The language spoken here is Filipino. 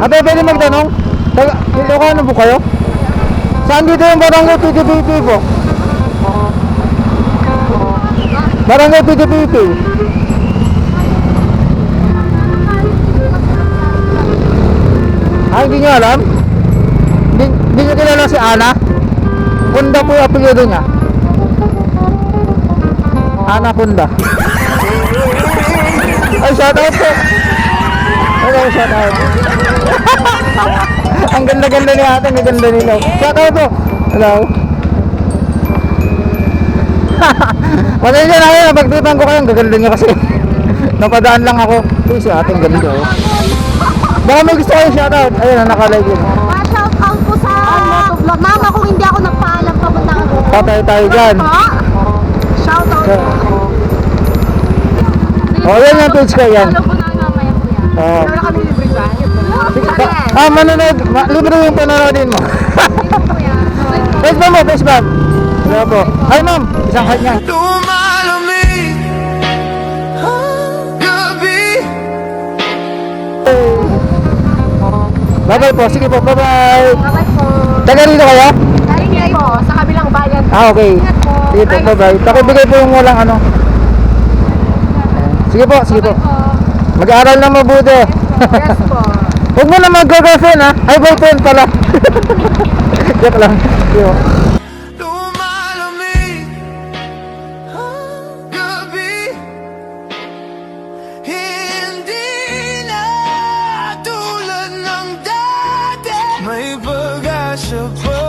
Ate, pwede magtanong? Ilocano po kayo? Saan dito yung barangay PDPP po? Barangay PDPP. Hindi nyo alam? Hindi nyo kilala si Ana? Kunda po yung apelyido niya. Ana Kunda. Ay, shout out po. Hello, shout out. Ang ganda-ganda ni ate, ang ganda nila. Shout out po. Hello. Pasensya na kayo, napagtipan ko kayo. Ang gaganda niya kasi. Napadaan lang ako. Uy, si ate, ang ganda. Baka may gusto kayo shout out. Ayun, nakalive yun. Shout out po sa mama kung hindi ako nagpaalam papunta ako. Patay tayo dyan. Shout out po. Oh, yan yung page ko yan. Follow po namin mamaya po yan. Oo. Meron kami libre ba? Manonood. Libre yung panonoodin mo. Facebook mo, Facebook. Hello po. Hi ma'am, isang heart niya. Bye bye po, sige po, bye bye. Bye po. Taga rito kayo? Galing po sa kabilang bayan. Okay. Ingat po. Sige po, bye bye. Pakibigay po yung walang ano. Sige po, sige po. Bye po. Mag-aaral na mabuti. Yes po. Huwag mo na mag-girlfriend ha. Ay, boyfriend pala. Joke lang. Sige po. May pag-asa pa.